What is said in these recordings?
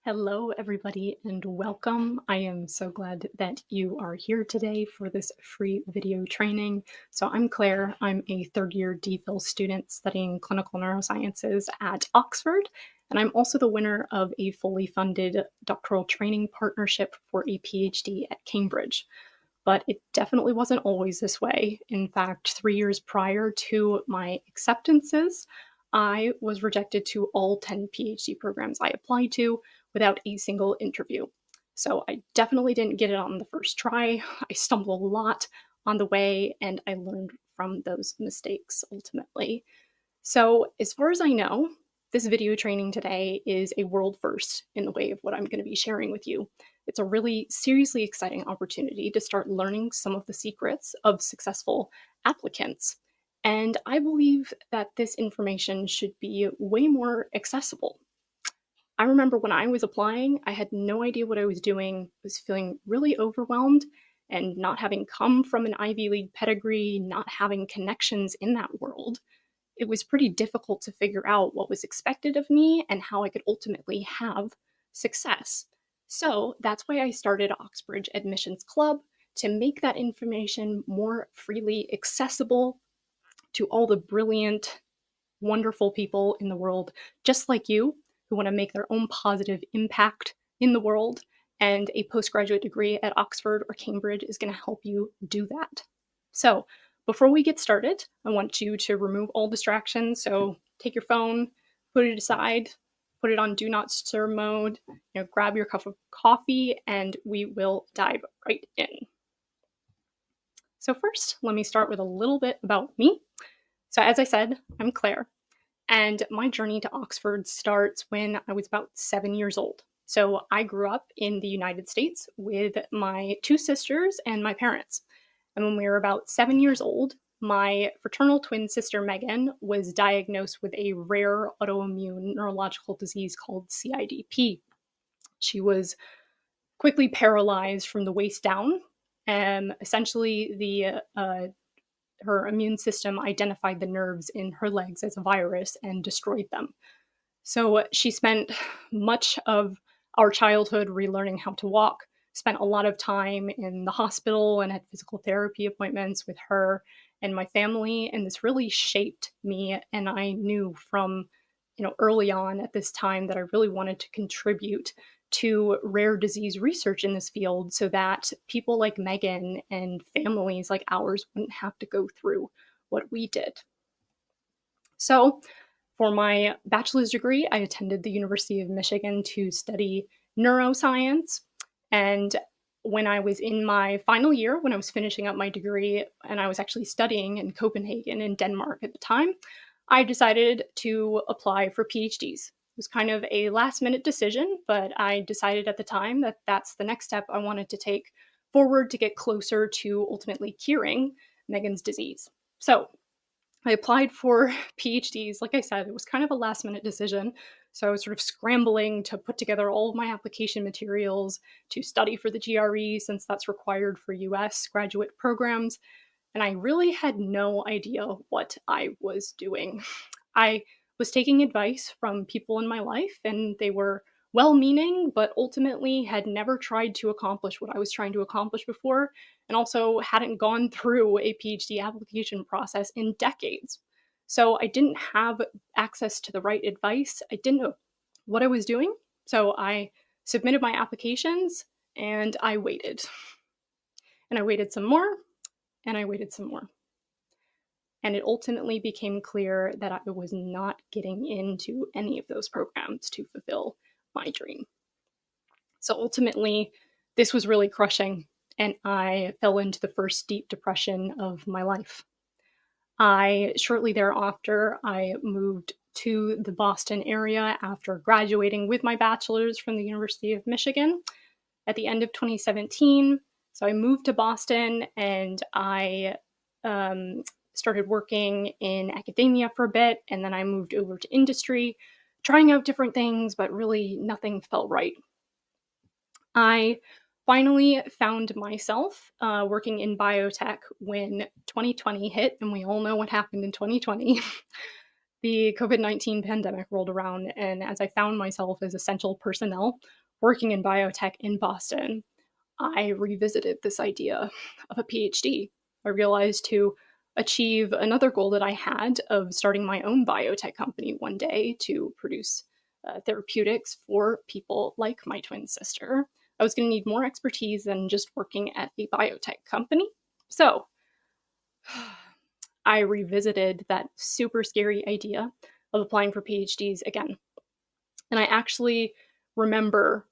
Hello, everybody, and welcome. I am so glad that you are here today for this free video training. So, I'm Claire. I'm a third year DPhil student studying clinical neurosciences at Oxford, and I'm also the winner of a fully funded doctoral training partnership for a PhD at Cambridge. But it definitely wasn't always this way. In fact, 3 years prior to my acceptances, I was rejected to all 10 PhD programs I applied to without a single interview. So I definitely didn't get it on the first try. I stumbled a lot on the way and I learned from those mistakes ultimately. So, as far as I know, this video training today is a world first in the way of what I'm going to be sharing with you. It's a really seriously exciting opportunity to start learning some of the secrets of successful applicants. And I believe that this information should be way more accessible. I remember when I was applying, I had no idea what I was doing, was feeling really overwhelmed, and not having come from an Ivy League pedigree, not having connections in that world, it was pretty difficult to figure out what was expected of me and how I could ultimately have success. So that's why I started Oxbridge Admissions Club to make that information more freely accessible to all the brilliant, wonderful people in the world, just like you, who want to make their own positive impact in the world. And a postgraduate degree at Oxford or Cambridge is going to help you do that. So, before we get started, I want you to remove all distractions. So, take your phone, put it aside, put it on do not disturb mode, grab your cup of coffee, and we will dive right in. So, first, let me start with a little bit about me. So, as I said, I'm Claire. And my journey to Oxford starts when I was about 7 years old. So I grew up in the United States with my two sisters and my parents. And when we were about 7 years old, my fraternal twin sister Megan was diagnosed with a rare autoimmune neurological disease called CIDP. She was quickly paralyzed from the waist down. And essentially, her immune system identified the nerves in her legs as a virus and destroyed them. So she spent much of our childhood relearning how to walk, spent a lot of time in the hospital and had physical therapy appointments with her and my family. And this really shaped me. And I knew from, early on at this time that I really wanted to contribute to rare disease research in this field so that people like Megan and families like ours wouldn't have to go through what we did. So, for my bachelor's degree, I attended the University of Michigan to study neuroscience. And when I was in my final year, when I was finishing up my degree, and I was actually studying in Copenhagen in Denmark at the time, I decided to apply for PhDs. It was kind of a last minute decision, but I decided at the time that that's the next step I wanted to take forward to get closer to ultimately curing Megan's disease. So I applied for PhDs. Like I said, it was kind of a last minute decision. So I was sort of scrambling to put together all of my application materials to study for the GRE, since that's required for US graduate programs. And I really had no idea what I was doing. I was taking advice from people in my life, and they were well meaning, but ultimately had never tried to accomplish what I was trying to accomplish before, and also hadn't gone through a PhD application process in decades. So I didn't have access to the right advice. I didn't know what I was doing. So I submitted my applications and I waited. And I waited some more, and I waited some more. And it ultimately became clear that I was not getting into any of those programs to fulfill my dream. So ultimately, this was really crushing, and I fell into the first deep depression of my life. Shortly thereafter, I moved to the Boston area after graduating with my bachelor's from the University of Michigan at the end of 2017. So I moved to Boston, and I started working in academia for a bit, and then I moved over to industry, trying out different things, but really nothing felt right. I finally found myself working in biotech when 2020 hit, and we all know what happened in 2020. the COVID-19 pandemic rolled around, and as I found myself as essential personnel working in biotech in Boston, I revisited this idea of a PhD. I realized to achieve another goal that I had of starting my own biotech company one day to produce therapeutics for people like my twin sister, I was going to need more expertise than just working at a biotech company. So I revisited that super scary idea of applying for PhDs again. And I actually remember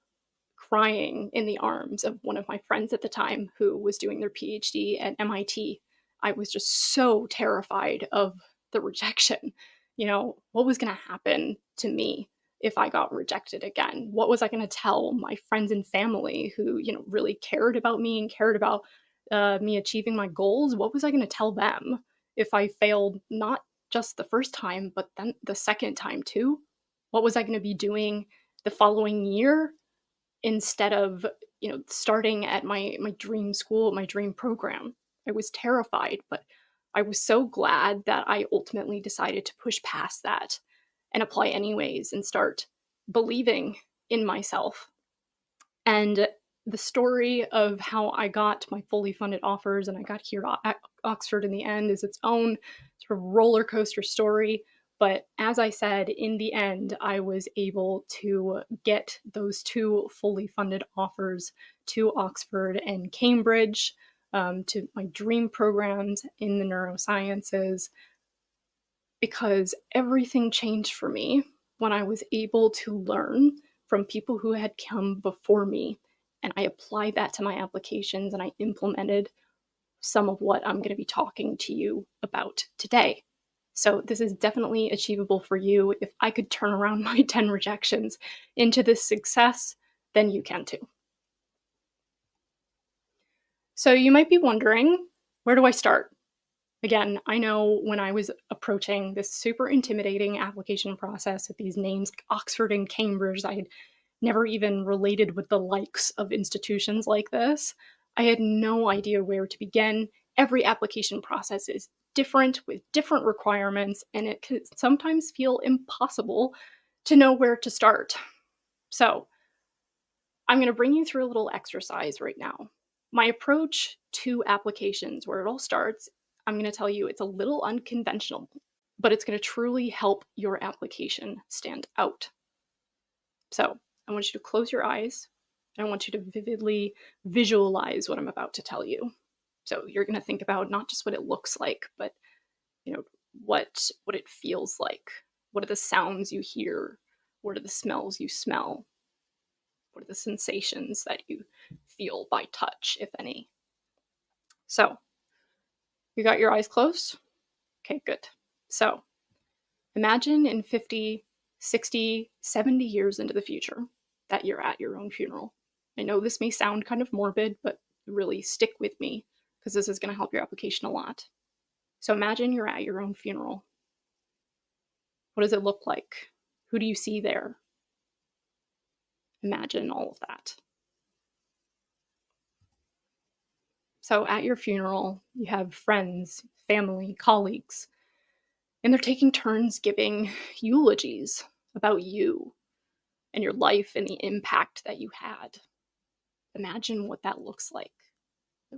crying in the arms of one of my friends at the time who was doing their PhD at MIT. I was just so terrified of the rejection. What was going to happen to me if I got rejected again? What was I going to tell my friends and family who, really cared about me and cared about me achieving my goals? What was I going to tell them if I failed not just the first time, but then the second time too? What was I going to be doing the following year instead of, starting at my dream school, my dream program? I was terrified, but I was so glad that I ultimately decided to push past that and apply anyways and start believing in myself. And the story of how I got my fully funded offers and I got here at Oxford in the end is its own sort of roller coaster story. But as I said, in the end, I was able to get those two fully funded offers to Oxford and Cambridge, to my dream programs in the neurosciences, because everything changed for me when I was able to learn from people who had come before me. And I applied that to my applications and I implemented some of what I'm going to be talking to you about today. So this is definitely achievable for you. If I could turn around my 10 rejections into this success, then you can too. So you might be wondering, where do I start? Again, I know when I was approaching this super intimidating application process with these names like Oxford and Cambridge, I had never even related with the likes of institutions like this. I had no idea where to begin. Every application process is different with different requirements, and it can sometimes feel impossible to know where to start. So, I'm going to bring you through a little exercise right now. My approach to applications, where it all starts, I'm going to tell you it's a little unconventional, but it's going to truly help your application stand out. So I want you to close your eyes, and I want you to vividly visualize what I'm about to tell you. So you're going to think about not just what it looks like, but what it feels like. What are the sounds you hear? What are the smells you smell? What are the sensations that you feel by touch, if any? So, you got your eyes closed? Okay, good. So, imagine in 50, 60, 70 years into the future that you're at your own funeral. I know this may sound kind of morbid, but really stick with me because this is going to help your application a lot. So, imagine you're at your own funeral. What does it look like? Who do you see there? Imagine all of that. So at your funeral, you have friends, family, colleagues, and they're taking turns giving eulogies about you and your life and the impact that you had. Imagine what that looks like.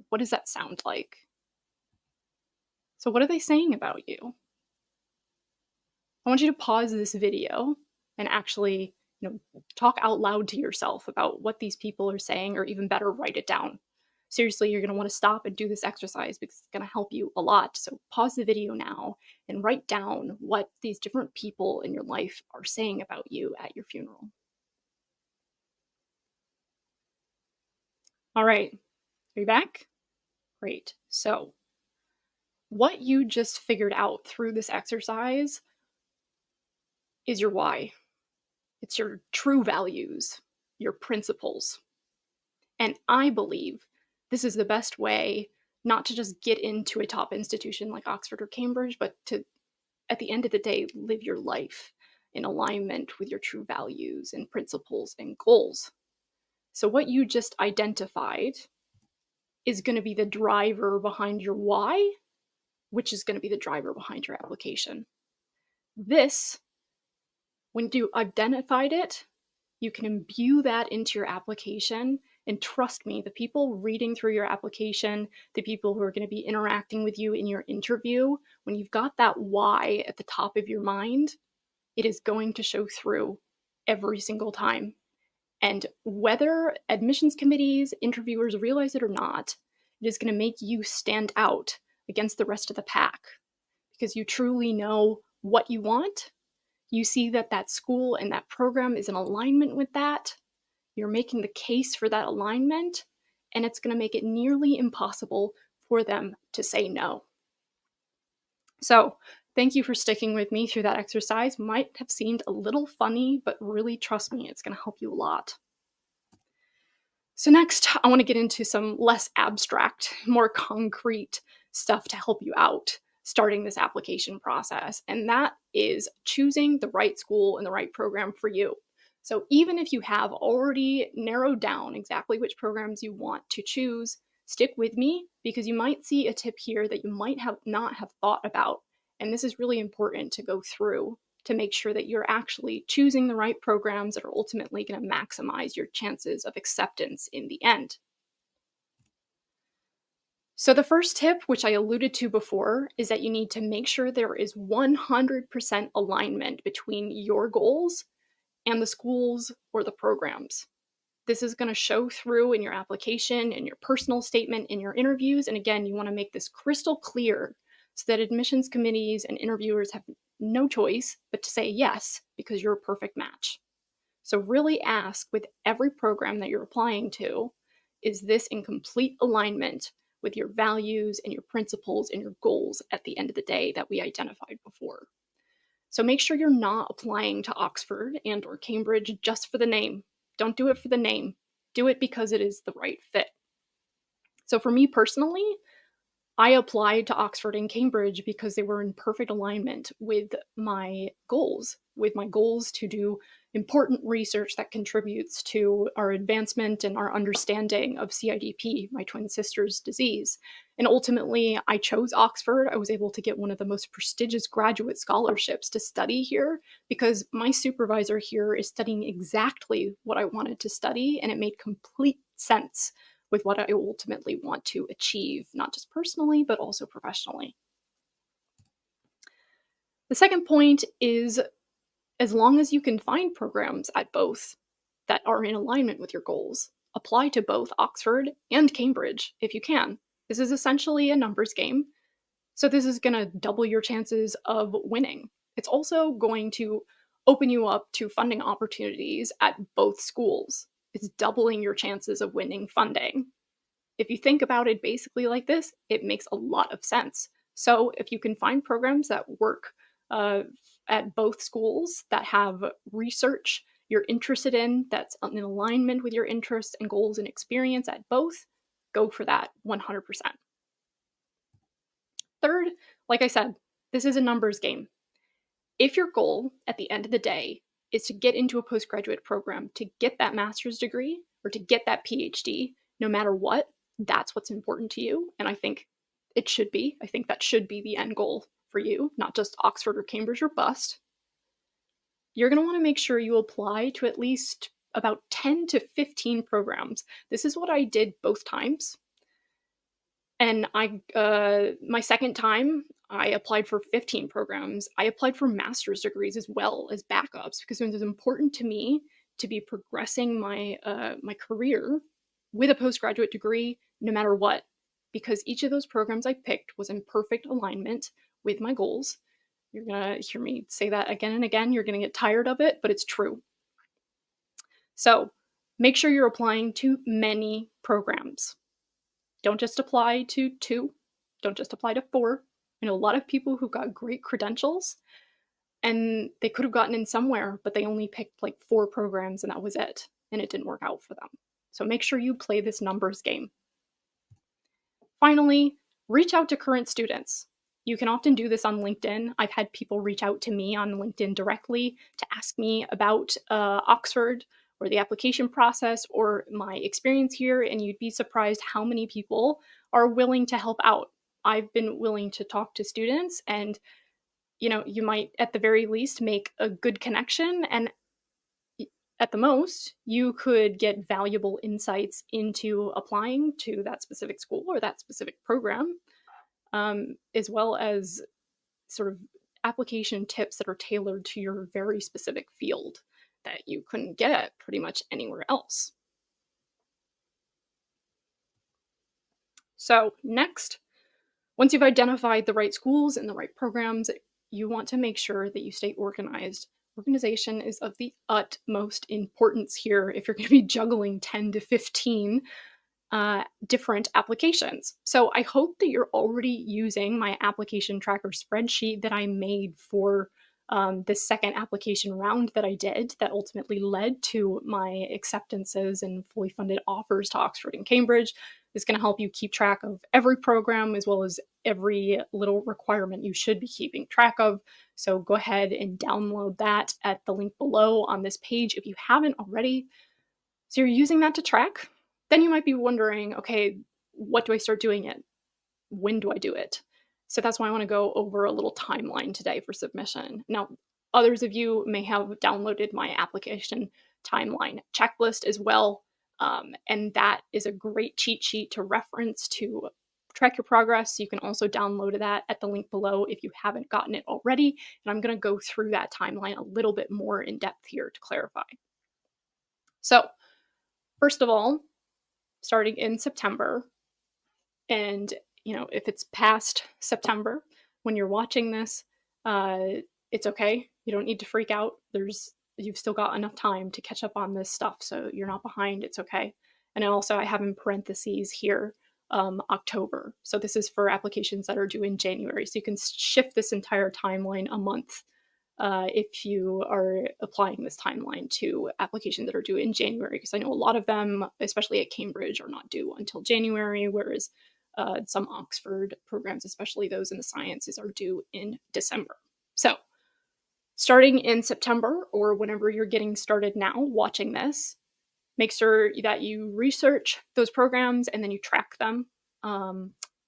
What does that sound like? So what are they saying about you? I want you to pause this video and actually, talk out loud to yourself about what these people are saying, or even better, write it down. Seriously, you're going to want to stop and do this exercise because it's going to help you a lot. So pause the video now and write down what these different people in your life are saying about you at your funeral. All right, are you back? Great. So what you just figured out through this exercise is your why. It's your true values, your principles. And I believe this is the best way not to just get into a top institution like Oxford or Cambridge, but to, at the end of the day, live your life in alignment with your true values and principles and goals. So what you just identified is going to be the driver behind your why, which is going to be the driver behind your application. This, when you identified it, you can imbue that into your application. And trust me, the people reading through your application, the people who are going to be interacting with you in your interview, when you've got that why at the top of your mind, it is going to show through every single time. And whether admissions committees, interviewers realize it or not, it is going to make you stand out against the rest of the pack because you truly know what you want. You see that that school and that program is in alignment with that. You're making the case for that alignment, and it's going to make it nearly impossible for them to say no. So, thank you for sticking with me through that exercise. Might have seemed a little funny, but really trust me, it's going to help you a lot. So next, I want to get into some less abstract, more concrete stuff to help you out starting this application process, and that is choosing the right school and the right program for you. So even if you have already narrowed down exactly which programs you want to choose, stick with me because you might see a tip here that you might not have thought about, and this is really important to go through to make sure that you're actually choosing the right programs that are ultimately going to maximize your chances of acceptance in the end. So the first tip, which I alluded to before, is that you need to make sure there is 100% alignment between your goals and the schools or the programs. This is going to show through in your application, in your personal statement, in your interviews. And again, you want to make this crystal clear so that admissions committees and interviewers have no choice but to say yes because you're a perfect match. So really ask with every program that you're applying to, is this in complete alignment with your values and your principles and your goals at the end of the day that we identified before? So make sure you're not applying to Oxford and or Cambridge just for the name. Don't do it for the name. Do it because it is the right fit. So for me personally, I applied to Oxford and Cambridge because they were in perfect alignment with my goals to do important research that contributes to our advancement and our understanding of CIDP, my twin sister's disease. And ultimately, I chose Oxford. I was able to get one of the most prestigious graduate scholarships to study here because my supervisor here is studying exactly what I wanted to study, and it made complete sense with what I ultimately want to achieve, not just personally, but also professionally. The second point is, as long as you can find programs at both that are in alignment with your goals, apply to both Oxford and Cambridge if you can. This is essentially a numbers game, so this is going to double your chances of winning. It's also going to open you up to funding opportunities at both schools. It's doubling your chances of winning funding. If you think about it basically like this, it makes a lot of sense. So if you can find programs that work at both schools that have research you're interested in, that's in alignment with your interests and goals and experience at both, go for that 100%. Third, like I said, this is a numbers game. If your goal at the end of the day is to get into a postgraduate program, to get that master's degree, or to get that PhD, no matter what, that's what's important to you. And I think it should be. I think that should be the end goal for you, not just Oxford or Cambridge or bust. You're going to want to make sure you apply to at least about 10 to 15 programs. This is what I did both times. And my second time, I applied for 15 programs. I applied for master's degrees as well as backups because it was important to me to be progressing my career with a postgraduate degree no matter what, because each of those programs I picked was in perfect alignment with my goals. You're going to hear me say that again and again. You're going to get tired of it, but it's true. So make sure you're applying to many programs. Don't just apply to 2. Don't just apply to 4. I know a lot of people who got great credentials and they could have gotten in somewhere, but they only picked like 4 programs and that was it. And it didn't work out for them. So make sure you play this numbers game. Finally, reach out to current students. You can often do this on LinkedIn. I've had people reach out to me on LinkedIn directly to ask me about Oxford or the application process or my experience here, and you'd be surprised how many people are willing to help out. I've been willing to talk to students and you might at the very least make a good connection, and at the most, you could get valuable insights into applying to that specific school or that specific program, as well as sort of application tips that are tailored to your very specific field that you couldn't get at pretty much anywhere else. So, next, once you've identified the right schools and the right programs, you want to make sure that you stay organized. Organization is of the utmost importance here if you're going to be juggling 10 to 15 different applications. So I hope that you're already using my application tracker spreadsheet that I made for this second application round that I did that ultimately led to my acceptances and fully funded offers to Oxford and Cambridge. It's going to help you keep track of every program as well as every little requirement you should be keeping track of. So go ahead and download that at the link below on this page if you haven't already. So you're using that to track. Then you might be wondering, okay, what do I start doing it? When do I do it? So that's why I want to go over a little timeline today for submission. Now, others of you may have downloaded my application timeline checklist as well. And that is a great cheat sheet to reference to track your progress. You can also download that at the link below if you haven't gotten it already. And I'm going to go through that timeline a little bit more in depth here to clarify. So, first of all, starting in September, and if it's past September when you're watching this, it's okay. You don't need to freak out. You've still got enough time to catch up on this stuff, so you're not behind. It's okay. And also, I have in parentheses here October. So this is for applications that are due in January. So you can shift this entire timeline a month if you are applying this timeline to applications that are due in January, because I know a lot of them, especially at Cambridge, are not due until January, whereas some Oxford programs, especially those in the sciences, are due in December. So starting in September, or whenever you're getting started now watching this, make sure that you research those programs and then you track them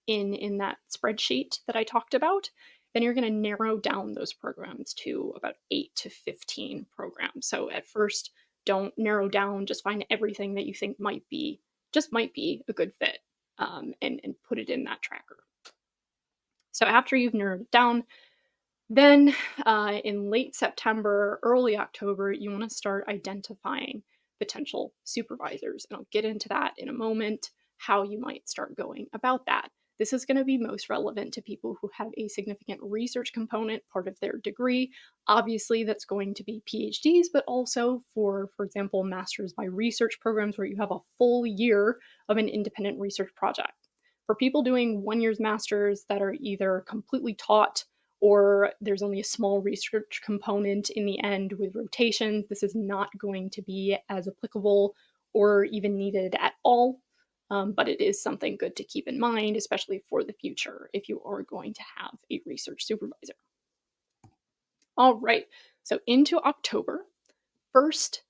in that spreadsheet that I talked about. Then you're going to narrow down those programs to about 8 to 15 programs. So at first, don't narrow down, just find everything that you think might be a good fit, and put it in that tracker. So after you've narrowed it down, then in late September, early October, you want to start identifying potential supervisors. And I'll get into that in a moment, how you might start going about that. This is going to be most relevant to people who have a significant research component, part of their degree. Obviously, that's going to be PhDs, but also for example, master's by research programs where you have a full year of an independent research project. For people doing 1 year's masters that are either completely taught or there's only a small research component in the end with rotations, this is not going to be as applicable or even needed at all. But it is something good to keep in mind, especially for the future if you are going to have a research supervisor. All right, so into October. First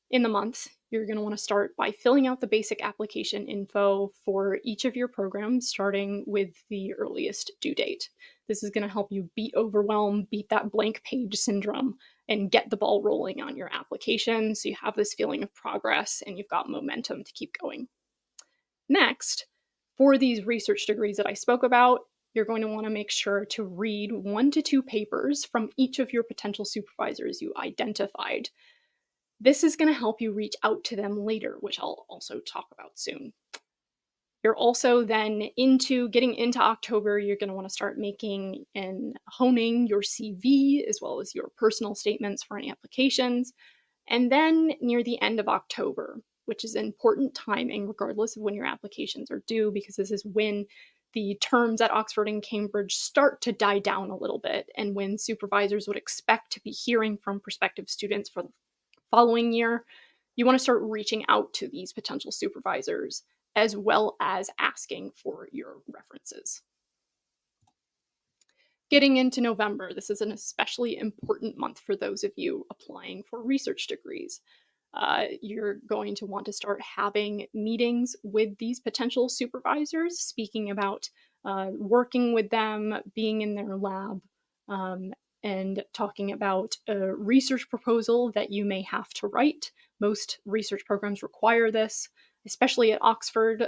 in the month, you're going to want to start by filling out the basic application info for each of your programs, starting with the earliest due date. This is going to help you beat overwhelm, beat that blank page syndrome, and get the ball rolling on your application so you have this feeling of progress and you've got momentum to keep going. Next, for these research degrees that I spoke about, you're going to want to make sure to read 1 to 2 papers from each of your potential supervisors you identified. This is going to help you reach out to them later, which I'll also talk about soon. You're also then getting into October, you're going to want to start making and honing your CV as well as your personal statements for any applications. And then near the end of October, which is important timing regardless of when your applications are due, because this is when the terms at Oxford and Cambridge start to die down a little bit, and when supervisors would expect to be hearing from prospective students for the following year. You want to start reaching out to these potential supervisors as well as asking for your references. Getting into November, this is an especially important month for those of you applying for research degrees. You're going to want to start having meetings with these potential supervisors, speaking about working with them, being in their lab, and talking about a research proposal that you may have to write. Most research programs require this, especially at Oxford.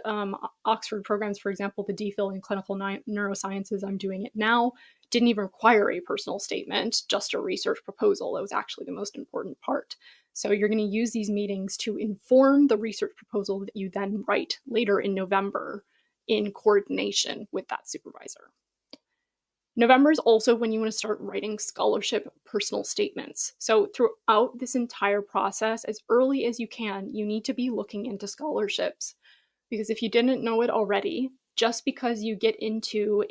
Oxford programs, for example, the DPhil in clinical neurosciences, I'm doing it now, didn't even require a personal statement, just a research proposal. That was actually the most important part. So you're going to use these meetings to inform the research proposal that you then write later in November in coordination with that supervisor. November is also when you want to start writing scholarship personal statements. So throughout this entire process, as early as you can, you need to be looking into scholarships. Because if you didn't know it already, just because you get into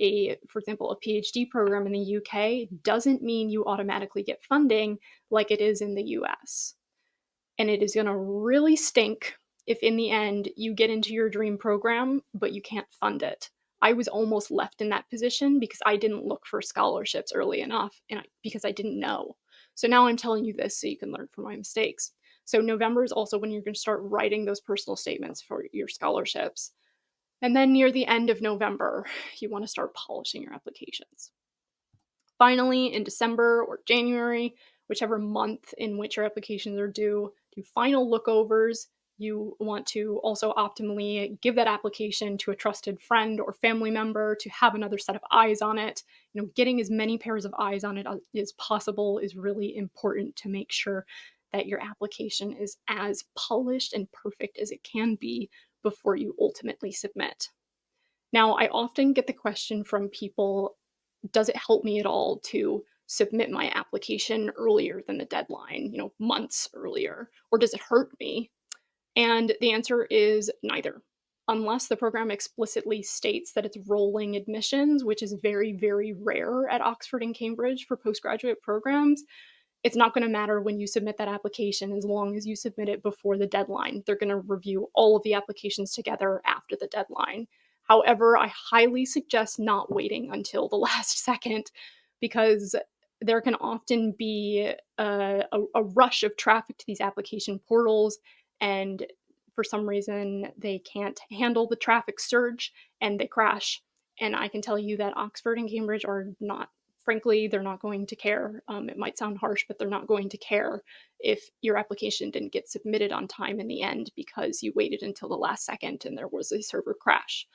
for example, a PhD program in the UK doesn't mean you automatically get funding like it is in the US. And it is going to really stink if in the end you get into your dream program, but you can't fund it. I was almost left in that position because I didn't look for scholarships early enough because I didn't know. So now I'm telling you this so you can learn from my mistakes. So November is also when you're going to start writing those personal statements for your scholarships. And then near the end of November, you want to start polishing your applications. Finally, in December or January, whichever month in which your applications are due, do final lookovers. You want to also optimally give that application to a trusted friend or family member to have another set of eyes on it. Getting as many pairs of eyes on it as possible is really important to make sure that your application is as polished and perfect as it can be before you ultimately submit. Now, I often get the question from people, does it help me at all to submit my application earlier than the deadline, months earlier, or does it hurt me? And the answer is neither. Unless the program explicitly states that it's rolling admissions, which is very, very rare at Oxford and Cambridge for postgraduate programs, it's not going to matter when you submit that application as long as you submit it before the deadline. They're going to review all of the applications together after the deadline. However, I highly suggest not waiting until the last second because there can often be a rush of traffic to these application portals, and for some reason they can't handle the traffic surge and they crash. And I can tell you that Oxford and Cambridge are not, frankly, they're not going to care. It might sound harsh, but they're not going to care if your application didn't get submitted on time in the end because you waited until the last second and there was a server crash.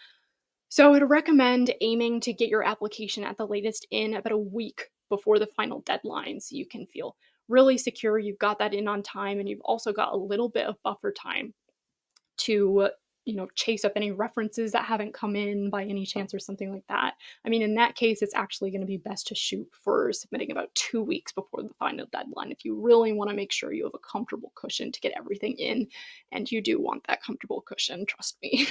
So I'd recommend aiming to get your application at the latest in about a week before the final deadline so you can feel really secure you've got that in on time, and you've also got a little bit of buffer time to chase up any references that haven't come in by any chance or something like that. I mean, in that case, it's actually going to be best to shoot for submitting about 2 weeks before the final deadline if you really want to make sure you have a comfortable cushion to get everything in. And you do want that comfortable cushion, trust me.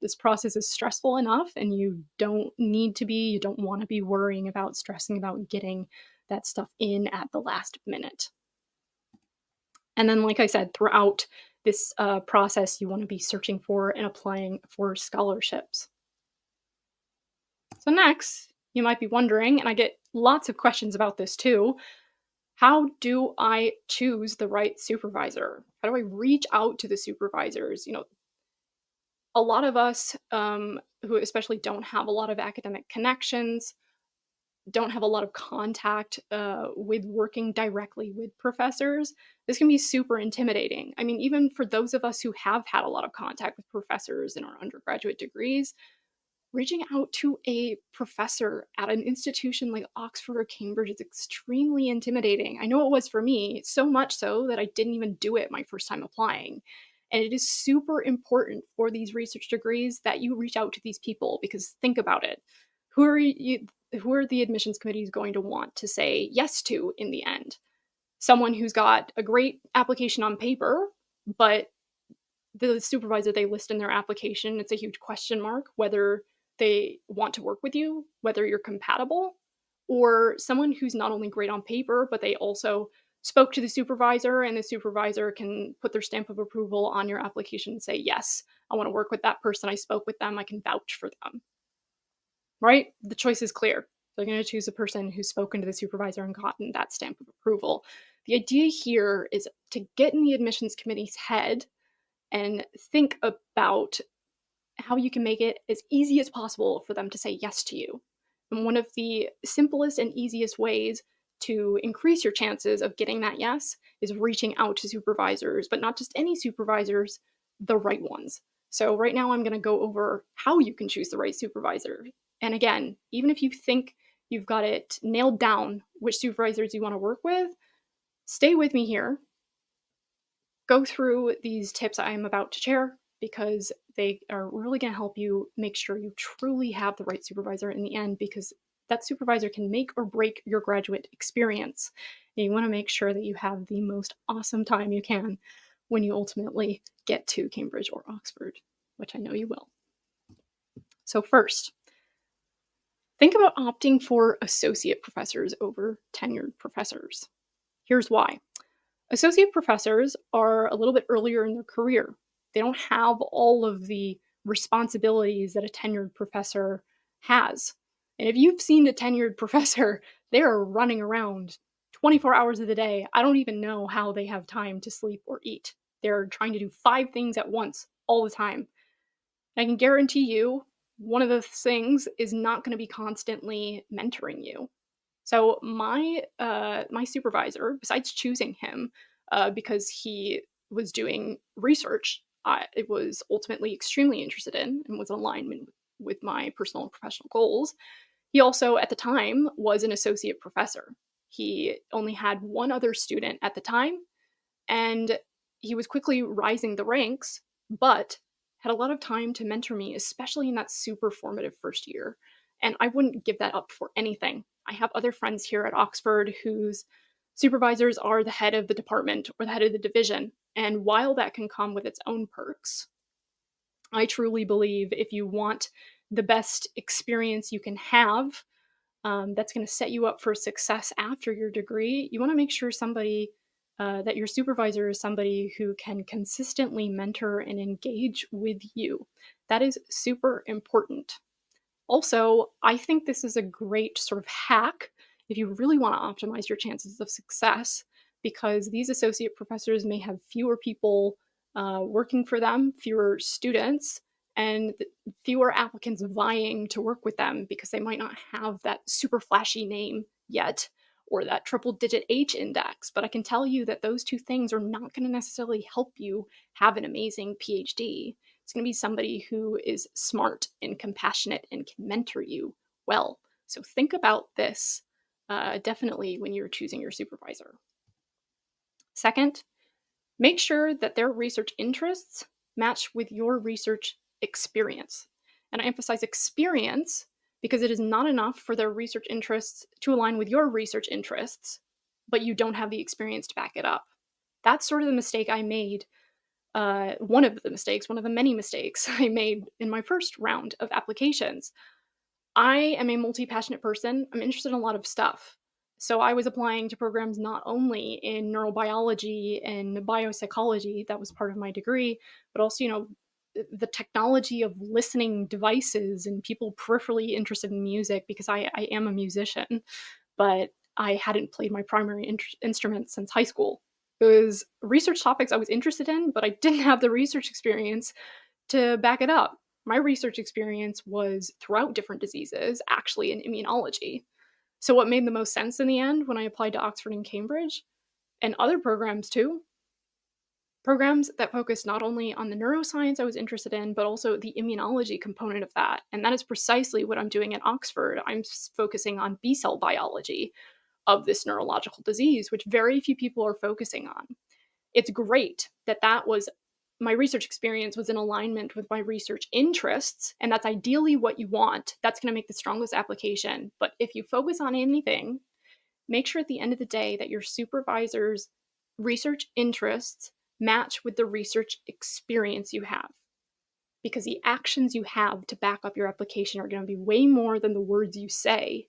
This process is stressful enough, and you don't want to be worrying about stressing about getting that stuff in at the last minute. And then, like I said, throughout this process, you want to be searching for and applying for scholarships. So next, you might be wondering, and I get lots of questions about this too, how do I choose the right supervisor? How do I reach out to the supervisors? A lot of us who especially don't have a lot of academic connections, don't have a lot of contact with working directly with professors, this can be super intimidating. I mean, even for those of us who have had a lot of contact with professors in our undergraduate degrees, reaching out to a professor at an institution like Oxford or Cambridge is extremely intimidating. I know it was for me, so much so that I didn't even do it my first time applying. And it is super important for these research degrees that you reach out to these people, because think about it. Who are the admissions committees going to want to say yes to in the end? Someone who's got a great application on paper, but the supervisor they list in their application, it's a huge question mark whether they want to work with you, whether you're compatible, or someone who's not only great on paper, but they also spoke to the supervisor, and the supervisor can put their stamp of approval on your application and say, yes, I want to work with that person. I spoke with them. I can vouch for them. Right? The choice is clear. They're going to choose a person who's spoken to the supervisor and gotten that stamp of approval. The idea here is to get in the admissions committee's head and think about how you can make it as easy as possible for them to say yes to you. And one of the simplest and easiest ways to increase your chances of getting that yes is reaching out to supervisors, but not just any supervisors, the right ones. So right now I'm going to go over how you can choose the right supervisor. And again, even if you think you've got it nailed down which supervisors you want to work with, stay with me here. Go through these tips I am about to share because they are really going to help you make sure you truly have the right supervisor in the end, because that supervisor can make or break your graduate experience. And you want to make sure that you have the most awesome time you can when you ultimately get to Cambridge or Oxford, which I know you will. So first, think about opting for associate professors over tenured professors. Here's why. Associate professors are a little bit earlier in their career. They don't have all of the responsibilities that a tenured professor has. And if you've seen a tenured professor, they are running around 24 hours of the day. I don't even know how they have time to sleep or eat. They're trying to do 5 things at once all the time. And I can guarantee you, one of those things is not going to be constantly mentoring you. So my supervisor, besides choosing him because he was doing research I was ultimately extremely interested in and was in alignment with my personal and professional goals, he also at the time was an associate professor. He only had one other student at the time, and he was quickly rising the ranks, but had a lot of time to mentor me, especially in that super formative first year. And I wouldn't give that up for anything. I have other friends here at Oxford whose supervisors are the head of the department or the head of the division. And while that can come with its own perks, I truly believe if you want the best experience you can have, that's going to set you up for success after your degree, you want to make sure that your supervisor is somebody who can consistently mentor and engage with you. That is super important. Also, I think this is a great sort of hack if you really want to optimize your chances of success, because these associate professors may have fewer people working for them, fewer students, and fewer applicants vying to work with them because they might not have that super flashy name yet or that triple digit H index. But I can tell you that those two things are not going to necessarily help you have an amazing PhD. It's going to be somebody who is smart and compassionate and can mentor you well. So think about this definitely when you're choosing your supervisor. Second, make sure that their research interests match with your research experience. And I emphasize experience because it is not enough for their research interests to align with your research interests, but you don't have the experience to back it up. That's sort of the mistake I made. One of the many mistakes I made in my first round of applications. I am a multi-passionate person. I'm interested in a lot of stuff. So I was applying to programs not only in neurobiology and biopsychology, that was part of my degree, but also, the technology of listening devices and people peripherally interested in music, because I am a musician, but I hadn't played my primary instrument since high school. It was research topics I was interested in, but I didn't have the research experience to back it up. My research experience was throughout different diseases, actually in immunology. So what made the most sense in the end when I applied to Oxford and Cambridge, and other programs too, programs that focus not only on the neuroscience I was interested in, but also the immunology component of that. And that is precisely what I'm doing at Oxford. I'm focusing on B-cell biology of this neurological disease, which very few people are focusing on. It's great that my research experience was in alignment with my research interests, and that's ideally what you want. That's going to make the strongest application. But if you focus on anything, make sure at the end of the day that your supervisor's research interests match with the research experience you have. Because the actions you have to back up your application are going to be way more than the words you say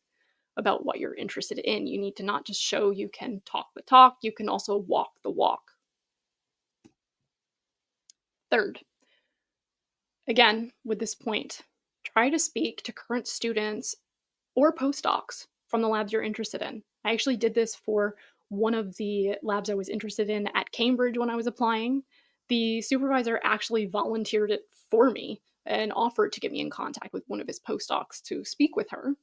about what you're interested in. You need to not just show you can talk the talk, you can also walk the walk. Third, again, with this point, try to speak to current students or postdocs from the labs you're interested in. I actually did this for one of the labs I was interested in at Cambridge when I was applying. The supervisor actually volunteered it for me and offered to get me in contact with one of his postdocs to speak with her.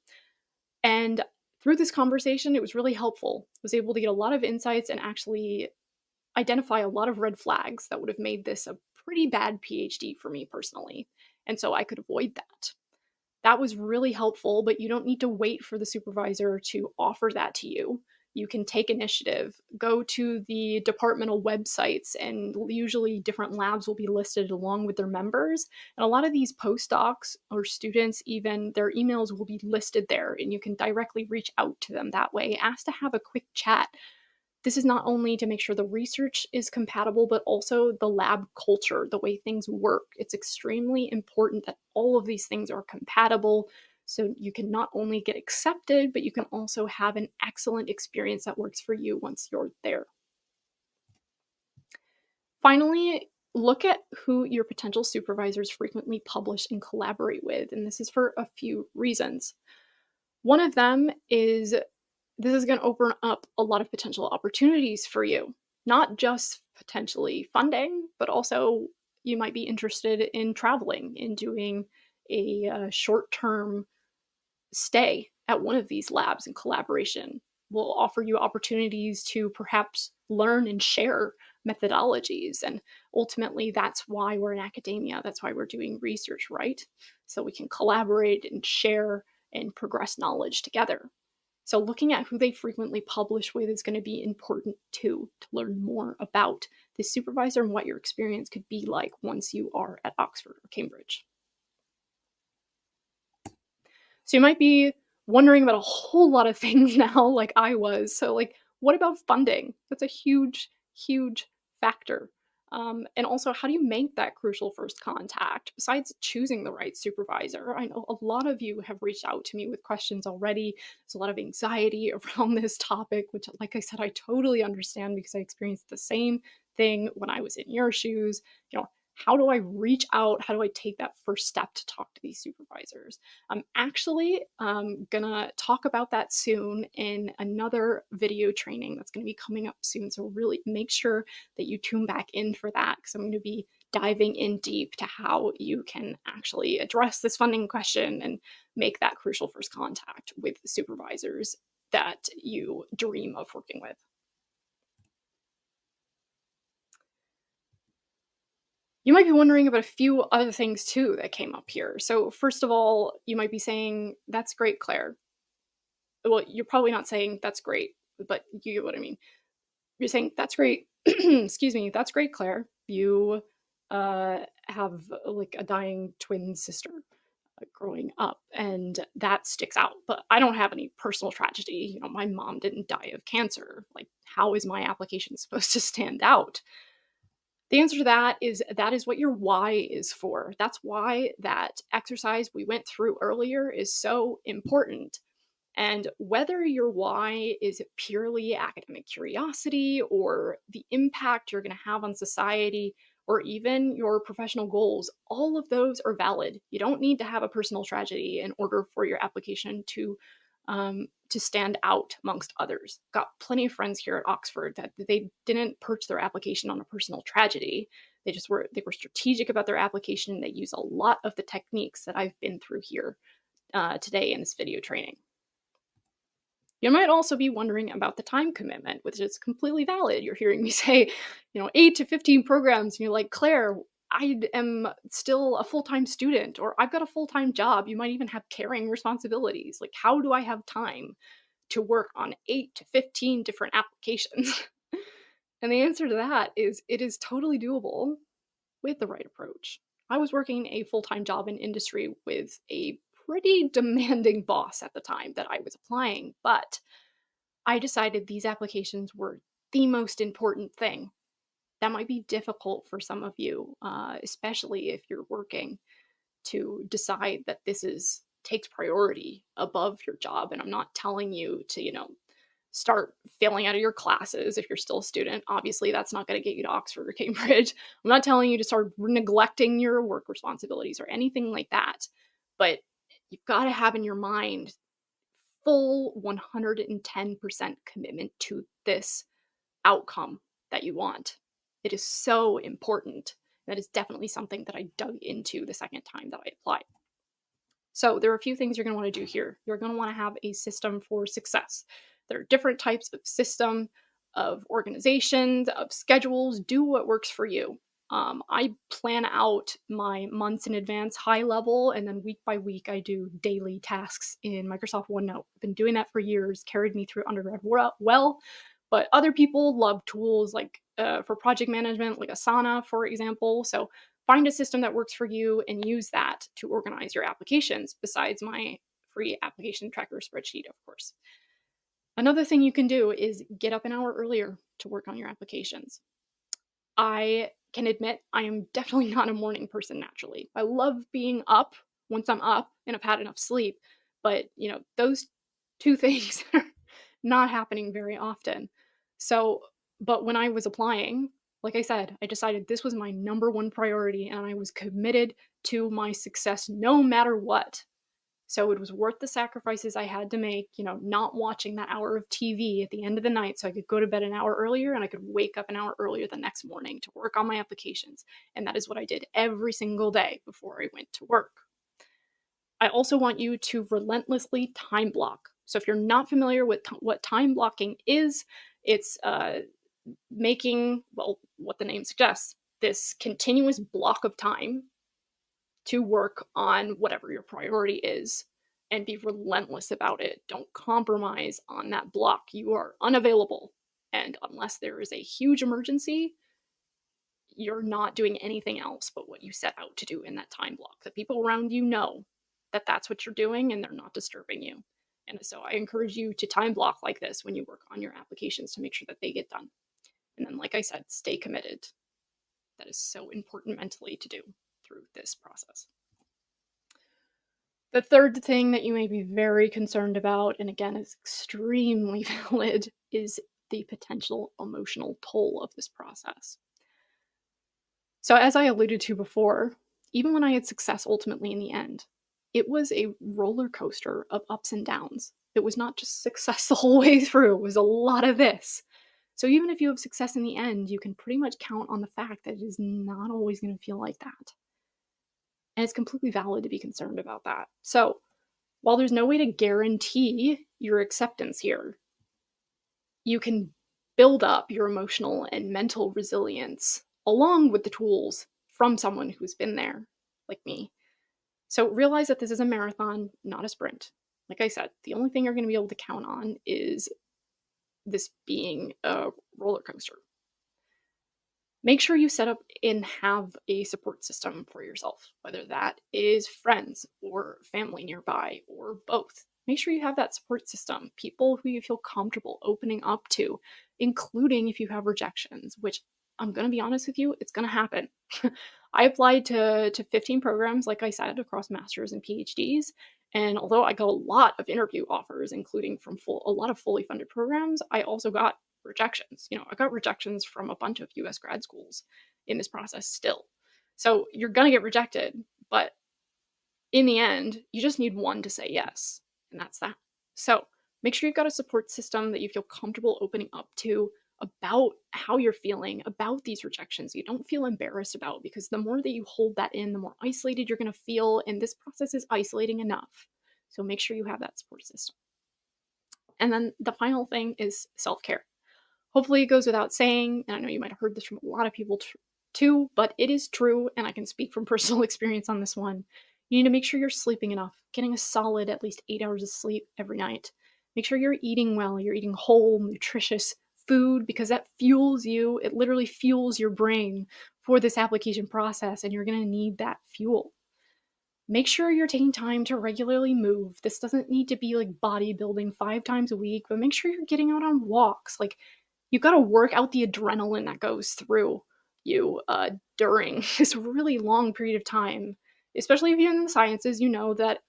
And Through this conversation, it was really helpful. I was able to get a lot of insights and actually identify a lot of red flags that would have made this a pretty bad PhD for me personally. And so I could avoid that. That was really helpful, but you don't need to wait for the supervisor to offer that to you. You can take initiative, go to the departmental websites, and usually different labs will be listed along with their members. And a lot of these postdocs or students, even their emails will be listed there, and you can directly reach out to them that way. Ask to have a quick chat. This is not only to make sure the research is compatible, but also the lab culture, the way things work. It's extremely important that all of these things are compatible so you can not only get accepted, but you can also have an excellent experience that works for you once you're there. Finally, look at who your potential supervisors frequently publish and collaborate with, and this is for a few reasons. One of them is this is going to open up a lot of potential opportunities for you, not just potentially funding, but also you might be interested in traveling, in doing a short-term stay at one of these labs in collaboration. Will offer you opportunities to perhaps learn and share methodologies. And ultimately, that's why we're in academia. That's why we're doing research, right? So we can collaborate and share and progress knowledge together. So looking at who they frequently publish with is going to be important too, to learn more about the supervisor and what your experience could be like once you are at Oxford or Cambridge. So you might be wondering about a whole lot of things now, like I was. So like, what about funding? That's a huge, huge factor. And also, how do you make that crucial first contact besides choosing the right supervisor? I know a lot of you have reached out to me with questions already. There's a lot of anxiety around this topic, which, like I said, I totally understand because I experienced the same thing when I was in your shoes. How do I reach out? How do I take that first step to talk to these supervisors? I'm actually gonna talk about that soon in another video training that's gonna be coming up soon. So really make sure that you tune back in for that because I'm gonna be diving in deep to how you can actually address this funding question and make that crucial first contact with the supervisors that you dream of working with. You might be wondering about a few other things too that came up here. So, first of all, you might be saying, "That's great, Claire." Well, you're probably not saying, "That's great," but you get what I mean. You're saying, "That's great." Excuse me. "That's great, Claire. You have like a dying twin sister growing up, and that sticks out. But I don't have any personal tragedy. My mom didn't die of cancer. Like, how is my application supposed to stand out?" The answer to that is what your why is for. That's why that exercise we went through earlier is so important. And whether your why is purely academic curiosity or the impact you're going to have on society or even your professional goals, all of those are valid. You don't need to have a personal tragedy in order for your application to stand out amongst others. Got plenty of friends here at Oxford that they didn't perch their application on a personal tragedy. They were strategic about their application. And they use a lot of the techniques that I've been through here today in this video training. You might also be wondering about the time commitment, which is completely valid. You're hearing me say, 8 to 15 programs, and you're like, "Claire, I am still a full-time student, or I've got a full-time job." You might even have caring responsibilities. Like, how do I have time to work on 8 to 15 different applications? And the answer to that is it is totally doable with the right approach. I was working a full-time job in industry with a pretty demanding boss at the time that I was applying, but I decided these applications were the most important thing. That might be difficult for some of you, especially if you're working, to decide that this is takes priority above your job. And I'm not telling you to, start failing out of your classes if you're still a student. Obviously, that's not going to get you to Oxford or Cambridge. I'm not telling you to start neglecting your work responsibilities or anything like that. But you've got to have in your mind full 110% commitment to this outcome that you want. It is so important. That is definitely something that I dug into the second time that I applied. So there are a few things you're going to want to do here. You're going to want to have a system for success. There are different types of system, of organizations, of schedules. Do what works for you. I plan out my months in advance, high level, and then week by week, I do daily tasks in Microsoft OneNote. I've been doing that for years, carried me through undergrad well. But other people love tools like for project management, like Asana, for example. So find a system that works for you and use that to organize your applications, besides my free application tracker spreadsheet, of course. Another thing you can do is get up an hour earlier to work on your applications. I can admit I am definitely not a morning person naturally. I love being up once I'm up and I've had enough sleep, but those two things are not happening very often. So, but when I was applying, like I said, I decided this was my number one priority and I was committed to my success no matter what. So it was worth the sacrifices I had to make, not watching that hour of TV at the end of the night so I could go to bed an hour earlier and I could wake up an hour earlier the next morning to work on my applications. And that is what I did every single day before I went to work. I also want you to relentlessly time block. So if you're not familiar with what time blocking is, it's making, well, what the name suggests, this continuous block of time to work on whatever your priority is and be relentless about it. Don't compromise on that block. You are unavailable. And unless there is a huge emergency, you're not doing anything else but what you set out to do in that time block. The people around you know that that's what you're doing and they're not disturbing you. And so I encourage you to time block like this when you work on your applications to make sure that they get done. And then, like I said, stay committed. That is so important mentally to do through this process. The third thing that you may be very concerned about, and again is extremely valid, is the potential emotional toll of this process. So as I alluded to before, even when I had success ultimately in the end, it was a roller coaster of ups and downs. It was not just success the whole way through, it was a lot of this. So even if you have success in the end, you can pretty much count on the fact that it is not always going to feel like that. And it's completely valid to be concerned about that. So while there's no way to guarantee your acceptance here, you can build up your emotional and mental resilience along with the tools from someone who's been there, like me. So realize that this is a marathon, not a sprint. Like I said, the only thing you're going to be able to count on is this being a roller coaster. Make sure you set up and have a support system for yourself, whether that is friends or family nearby or both. Make sure you have that support system, people who you feel comfortable opening up to, including if you have rejections, which I'm going to be honest with you, it's going to happen. I applied to 15 programs, like I said, across masters and PhDs. And although I got a lot of interview offers, including from a lot of fully funded programs, I also got rejections. I got rejections from a bunch of US grad schools in this process still. So you're going to get rejected, but in the end, you just need one to say yes, and that's that. So make sure you've got a support system that you feel comfortable opening up to about how you're feeling about these rejections. You don't feel embarrassed about, because the more that you hold that in, the more isolated you're going to feel, and this process is isolating enough. So make sure you have that support system. And then the final thing is self-care. Hopefully it goes without saying, and I know you might have heard this from a lot of people too, but it is true, and I can speak from personal experience on this one. You need to make sure you're sleeping enough, getting a solid at least 8 hours of sleep every night. Make sure you're eating well, you're eating whole, nutritious food, because that fuels you. It literally fuels your brain for this application process, and you're going to need that fuel. Make sure you're taking time to regularly move. This doesn't need to be like bodybuilding 5 times a week, but make sure you're getting out on walks. Like, you've got to work out the adrenaline that goes through you during this really long period of time. Especially if you're in the sciences, you know that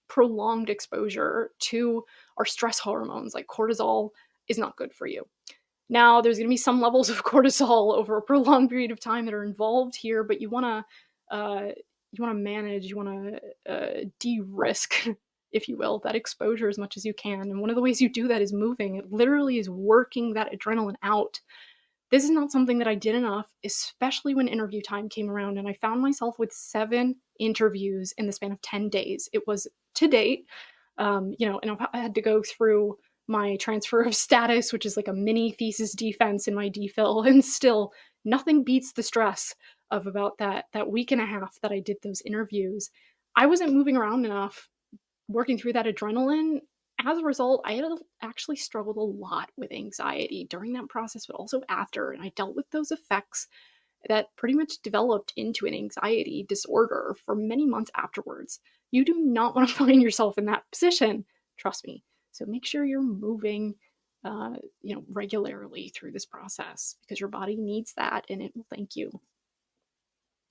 prolonged exposure to our stress hormones like cortisol is not good for you. Now, there's going to be some levels of cortisol over a prolonged period of time that are involved here, but you want to manage, you want to de-risk, if you will, that exposure as much as you can. And one of the ways you do that is moving. It literally is working that adrenaline out This is not something that I did enough, especially when interview time came around, and I found myself with 7 interviews in the span of 10 days. It was to date, and I had to go through my transfer of status, which is like a mini thesis defense in my DPhil, and still nothing beats the stress of about that week and a half that I did those interviews. I wasn't moving around enough, working through that adrenaline. As a result, I had actually struggled a lot with anxiety during that process, but also after. And I dealt with those effects that pretty much developed into an anxiety disorder for many months afterwards. You do not want to find yourself in that position, trust me. So make sure you're moving, regularly through this process, because your body needs that and it will thank you.